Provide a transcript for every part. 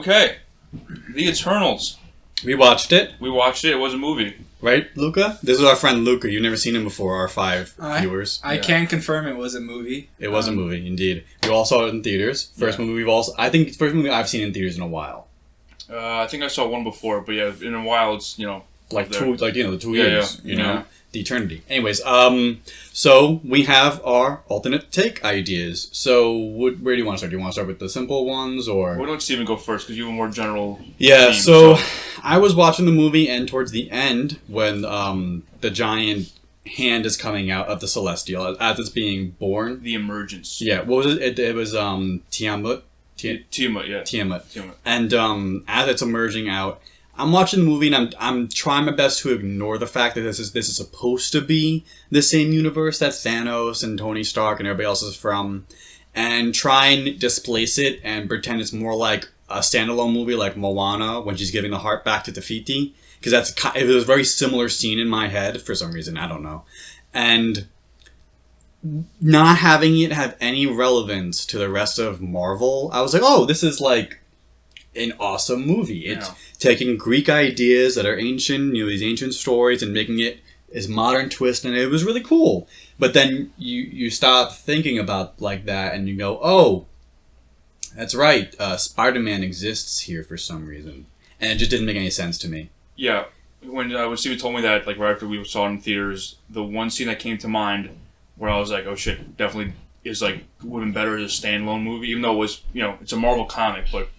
Okay. The Eternals. We watched it. We watched it. It was a movie. Right, Luca? This is our friend Luca. You've never seen him before, our 5 viewers. I can confirm it was a movie. It was a movie, indeed. We all saw it in theaters. First movie I think it's the first movie I've seen in theaters in a while. I think I saw one before, but yeah, in a while it's, Like there. the 2 years, Yeah. the eternity. Anyways, so we have our alternate take ideas. So where do you want to start? Do you want to start with the simple ones, or? We'll let Steven go first, because you have a more general Yeah, theme, so I was watching the movie, and towards the end, when the giant hand is coming out of the Celestial, as it's being born. The emergence. Yeah, what was it? It was Tiamat. Tiamat, yeah. Tiamat. And as it's emerging out, I'm watching the movie and I'm trying my best to ignore the fact that this is supposed to be the same universe that Thanos and Tony Stark and everybody else is from, and try and displace it and pretend it's more like a standalone movie like Moana when she's giving the heart back to Te-Fiti, because it was a very similar scene in my head for some reason, I don't know, and not having it have any relevance to the rest of Marvel, I was like, oh, this is like an awesome movie. It's taking Greek ideas that are ancient, these ancient stories, and making it as modern twist, and it was really cool. But then you stop thinking about like that, and you go, oh, that's right, Spider-Man exists here for some reason. And it just didn't make any sense to me. Yeah, when Steven told me that, like right after we saw it in theaters, the one scene that came to mind where I was like, oh shit, definitely is like would have been better as a standalone movie, even though it was, it's a Marvel comic, but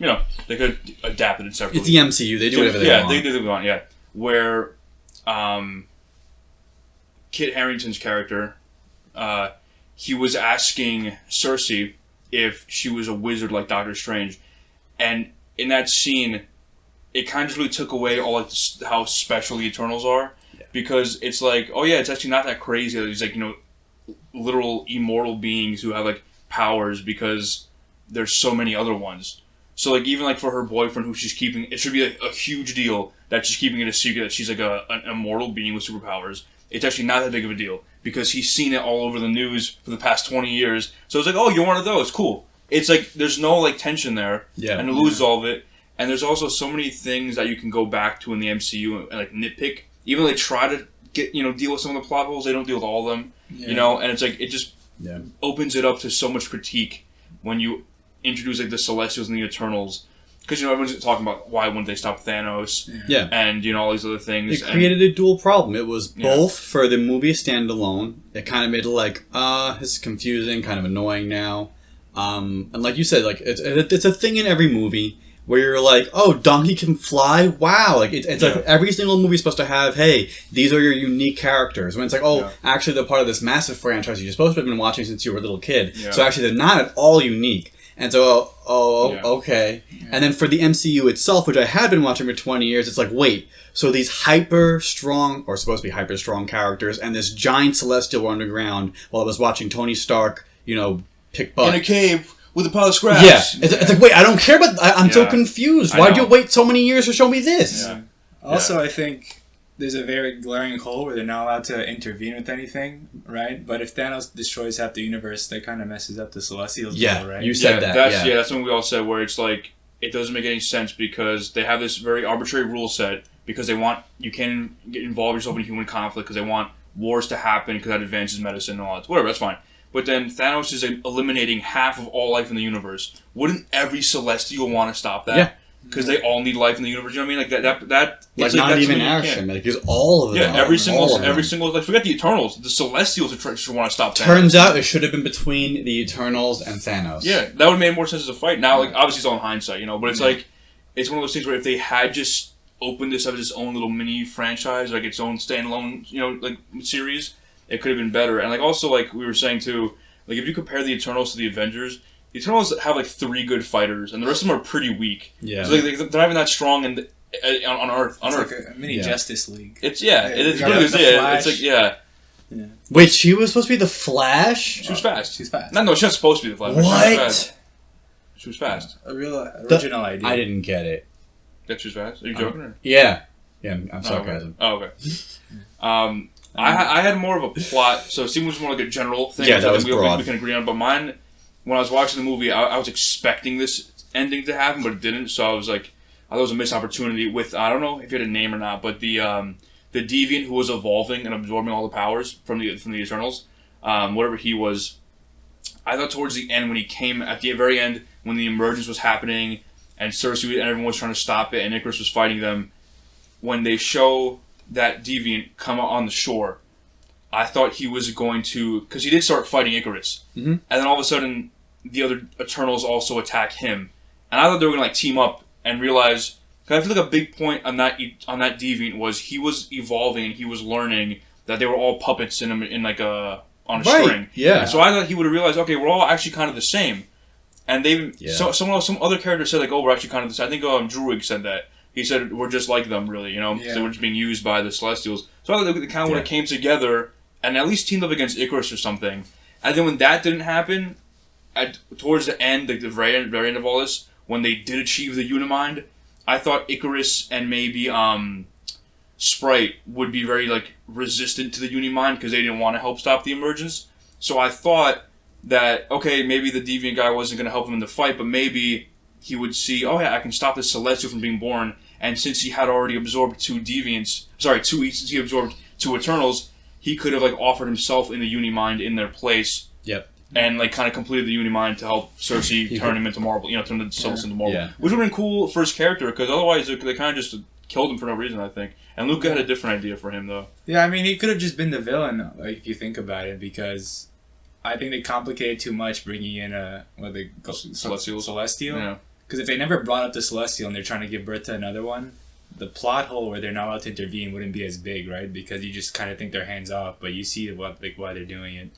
they could adapt it separately. It's the MCU; they do whatever they want. Yeah, they do what they want. Yeah, where Kit Harington's character, he was asking Cersei if she was a wizard like Doctor Strange, and in that scene, it kind of really took away all like how special the Eternals are, because it's like, oh yeah, it's actually not that crazy. It's like literal immortal beings who have like powers because there's so many other ones. So like even like for her boyfriend who she's keeping, it should be like a huge deal that she's keeping it a secret that she's like an immortal being with superpowers. It's actually not that big of a deal because he's seen it all over the news for the past 20 years. So it's like, oh, you're one of those, cool. It's like there's no like tension there, and it loses all of it. And there's also so many things that you can go back to in the MCU and like nitpick. Even though they try to get deal with some of the plot holes, they don't deal with all of them. Yeah. And it's like it just opens it up to so much critique when you introduce like the Celestials and the Eternals, because everyone's talking about why wouldn't they stop Thanos? Yeah, and all these other things. It created a dual problem. It was both for the movie standalone. It kind of made it like, this is confusing, kind of annoying now. And like you said, like it's a thing in every movie where you're like, oh, Donkey can fly? Wow. Like, it's like every single movie is supposed to have, hey, these are your unique characters. When it's like, oh, actually they're part of this massive franchise you're supposed to have been watching since you were a little kid. Yeah. So actually they're not at all unique. And so, okay. Yeah. And then for the MCU itself, which I had been watching for 20 years, it's like, wait, so these hyper-strong, or supposed to be hyper-strong characters, and this giant celestial underground, while I was watching Tony Stark, pick butt. In a cave with a pile of scraps. Yeah. It's like, wait, I don't care about... I'm so confused. Why'd you wait so many years to show me this? Yeah. Also, I think there's a very glaring hole where they're not allowed to intervene with anything, right? But if Thanos destroys half the universe, that kind of messes up the Celestials deal, right? You said that. That's what we all said, where it's like, it doesn't make any sense because they have this very arbitrary rule set because they want... You can involve yourself in human conflict because they want wars to happen because that advances medicine and all that. Whatever, that's fine. But then Thanos is eliminating half of all life in the universe. Wouldn't every Celestial want to stop that? Yeah. Because they all need life in the universe. You know what I mean? Like that. Like not even action. Like because all of them. Yeah, every single. Like forget the Eternals. The Celestials should want to stop Thanos. Turns out it should have been between the Eternals and Thanos. Yeah, that would have made more sense as a fight. Now, like obviously it's all in hindsight, but it's like it's one of those things where if they had just opened this up as its own little mini franchise, like its own standalone, like series, it could have been better. And like also like we were saying too, like if you compare the Eternals to the Avengers, the Eternals have like 3 good fighters, and the rest of them are pretty weak. Yeah, so they're not even that strong on Earth. It's like a mini Justice League. It's it's like Yeah. Wait, she was supposed to be the Flash? She was fast. She's fast. No, she was supposed to be the Flash. What? She was fast. A real original idea. I didn't get it. That she was fast? Are you joking? Or? Yeah. Yeah, I'm sarcasm. Oh, okay. I had more of a plot, so Steven was more like a general thing. Yeah, that was broad. We can agree on. But mine, when I was watching the movie, I was expecting this ending to happen, but it didn't. So I was like, I thought it was a missed opportunity with, I don't know if you had a name or not, but the deviant who was evolving and absorbing all the powers from the Eternals, whatever he was. I thought towards the end when he came at the very end when the emergence was happening and Cersei and everyone was trying to stop it and Icarus was fighting them, when they show that deviant come on the shore, I thought he was going to, because he did start fighting Icarus, and then all of a sudden the other Eternals also attack him, and I thought they were going to team up and realize. Because I feel like a big point on that deviant was he was evolving and he was learning that they were all puppets on a string. Yeah. So I thought he would have realized, okay, we're all actually kind of the same. And some other character said we're actually kind of the same. I think Druig said that. He said we're just like them, really, So we're just being used by the Celestials. So I thought they kind of would have came together and at least teamed up against Icarus or something. And then when that didn't happen, towards the end, the very end of all this, when they did achieve the Unimind, I thought Icarus and maybe Sprite would be very resistant to the Unimind because they didn't want to help stop the emergence. So I thought that, okay, maybe the Deviant guy wasn't going to help him in the fight, but maybe he would see, oh yeah, I can stop this Celestial from being born. And since he had already absorbed since he absorbed two Eternals, he could have offered himself in the Unimind in their place. Yep. And kind of completed the Unimind to help Cersei turn him into marble, turn the Celestials into marble. Yeah. Which would have been cool for his character, because otherwise they kind of just killed him for no reason, I think. And Luca had a different idea for him, though. Yeah, I mean, he could have just been the villain, if you think about it, because I think they complicated too much bringing in Celestial. Yeah. Because if they never brought up the Celestial and they're trying to give birth to another one, the plot hole where they're not allowed to intervene wouldn't be as big, right? Because you just kind of think they're hands off, but you see why they're doing it.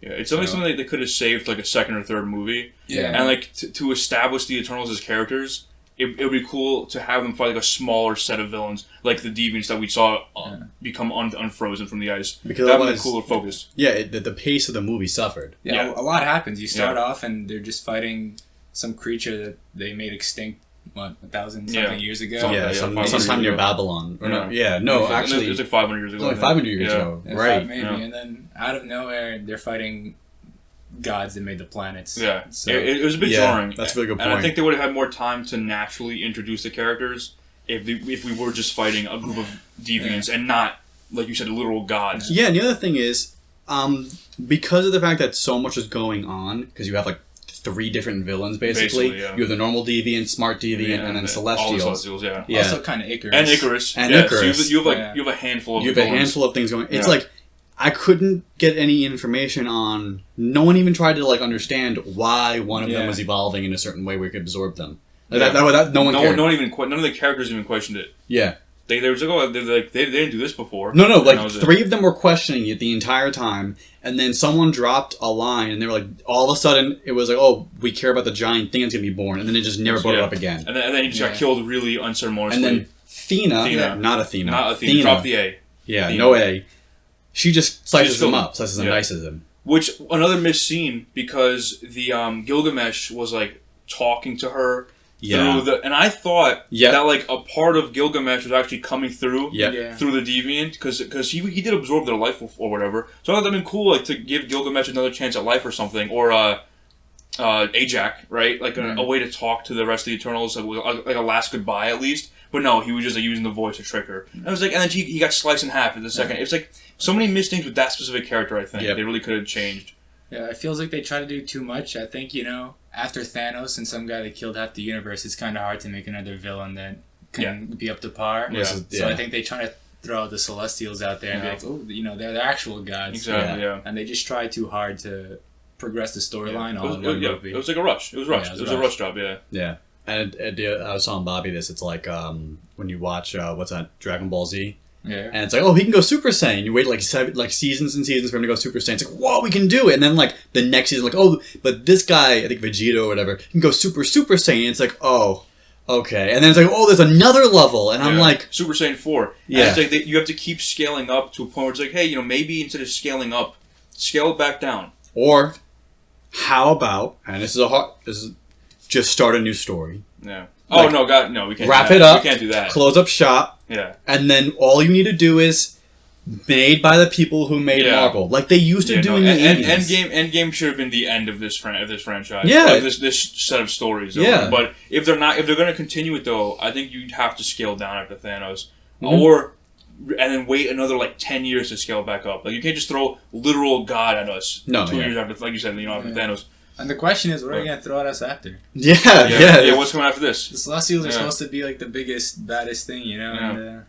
Yeah, it's only something they could have saved a second or third movie. Yeah. And to establish the Eternals as characters, it would be cool to have them fight a smaller set of villains, like the Deviants that we saw become unfrozen from the ice. Because that would be cooler focus. Yeah, the pace of the movie suffered. Yeah, a lot happens. You start off and they're just fighting some creature that they made extinct, 1,000-something years ago? Yeah, sometime near Babylon. Or actually... It was 500 years ago. Like 500 years ago, right. Maybe, and then out of nowhere, they're fighting gods that made the planets. Yeah, so, it was a bit jarring. That's a really good point. And I think they would have had more time to naturally introduce the characters if we were just fighting a group of deviants and not, like you said, literal gods. Yeah, and the other thing is, because of the fact that so much is going on, because you have 3 different villains, basically. You have the normal deviant, smart deviant, and then Celestials. All the Celestials, yeah. Also kind of Icarus. And Icarus. Icarus. So you have a handful of You have a handful of things going. It's I couldn't get any information on... No one even tried to understand why one of them was evolving in a certain way where we could absorb them. No one cared. None of the characters even questioned it. Yeah. They were they didn't do this before. No, 3 of them were questioning it the entire time, and then someone dropped a line, and they were all of a sudden, it was oh, we care about the giant thing that's going to be born, and then they just never brought it up again. And then he just got killed really unceremoniously. And then Thena, not Athena. Not Athena, drop the A. Yeah, no A. She just slices him up, slices and dices him. Which, another missed scene, because the Gilgamesh was talking to her. Yeah. And I thought that a part of Gilgamesh was actually coming through through the Deviant, because he did absorb their life or whatever. So I thought that'd been cool, to give Gilgamesh another chance at life or something, or Ajak, right? A way to talk to the rest of the Eternals, like a last goodbye at least. But no, he was just using the voice to trick her. And I was and then he got sliced in half in the second. It's so many missed things with that specific character. I think they really could have changed. Yeah, it feels like they try to do too much. I think after Thanos and some guy that killed half the universe, it's kind of hard to make another villain that can be up to par. Yeah. So I think they try to throw the Celestials out there and be they're the actual gods. Exactly. Yeah. And they just try too hard to progress the storyline. It was like a rush. It was rushed. It was a rush job. Yeah. Yeah. And I was telling Bobby this. It's when you watch what's that, Dragon Ball Z. Yeah. And it's he can go Super Saiyan. You wait seasons and seasons for him to go Super Saiyan. It's whoa, we can do it. And then the next season, oh, but this guy, I think Vegeta or whatever, can go Super Saiyan. And it's oh, okay. And then it's oh, there's another level. And I'm Super Saiyan 4. Yeah. And it's you have to keep scaling up to a point where it's hey, maybe instead of scaling up, scale it back down. Or how about, and this is just start a new story. Yeah. Oh no, God, no, we can't. Wrap it up. We can't do that. Close up shop. Yeah. And then all you need to do is made by the people who made Yeah. Marvel, like they used to do in the 80s. Endgame should have been the end of this franchise. Yeah. Like this set of stories. Yeah. But if they're going to continue it though, I think you'd have to scale down after Thanos, Mhm. and then wait another like 10 years to scale back up. Like you can't just throw literal God at us. No, 2 yeah. years after, like you said, after Thanos. And the question is, what are you gonna throw at us after? Yeah. What's coming after this? The Celestials are supposed to be like the biggest, baddest thing, you know. Yeah. And,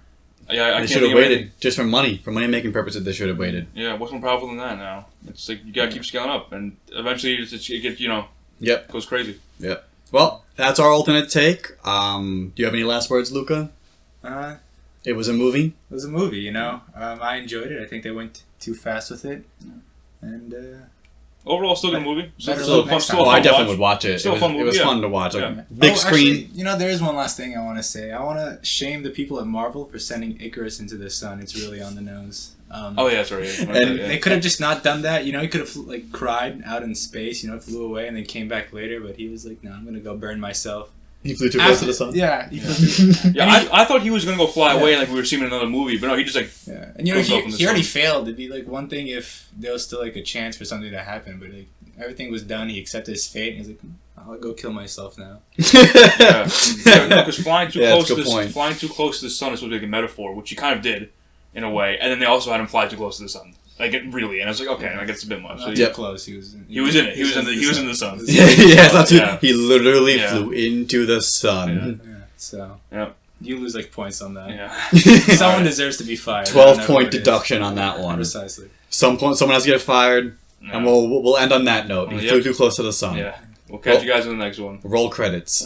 I They can't should have think of waited anything. just for money making purposes. They should have waited. Yeah, what's more powerful than that now? It's like you gotta keep scaling up, and eventually it gets Yep. goes crazy. Well, that's our alternate take. Do you have any last words, Luca? It was a movie. It was a movie, you know. I enjoyed it. I think they went too fast with it, and Overall, still a good movie. Better Still luck fun. next Still time. a Oh, fun I definitely watch. would watch it. Still a fun It movie, was yeah. fun to watch. Like Yeah. big screen. Actually, you know, there is one last thing I want to say. I want to shame the people at Marvel for sending Icarus into the sun. It's really on the nose. Oh yeah, sorry. Yeah. And Yeah. They could have just not done that. You know, he could have like cried out in space. You know, flew away and then came back later. But he was like, "No, I'm gonna go burn myself." He flew too close to the sun. Yeah, Yeah, I thought he was gonna go fly away like we were seeing in another movie, but no, he just like yeah. And you know, Goes up in the he already sun. failed. It'd be like one thing if there was still like a chance for something to happen, but like everything was done. He accepted his fate. And he's like, "I'll go kill myself now." yeah, because flying too Yeah, close that's a to good point. flying too close to the sun is supposed to be like a metaphor, which he kind of did in a way, and then they also had him fly too close to the sun, like really, and I was like, okay, I guess it's a bit much. So, Not yeah. too close. He was in it. He was in the sun. Yeah, that's Yeah. He literally Yeah. flew into the sun. Yeah, so Yeah. you lose like points on that. Yeah. Someone deserves to be fired. I don't 12 know point who it is. deduction on that one. Precisely. Someone has to get fired, and we'll end on that note. He Yep. flew too close to the sun. Yeah. We'll catch you guys in the next one. Roll credits.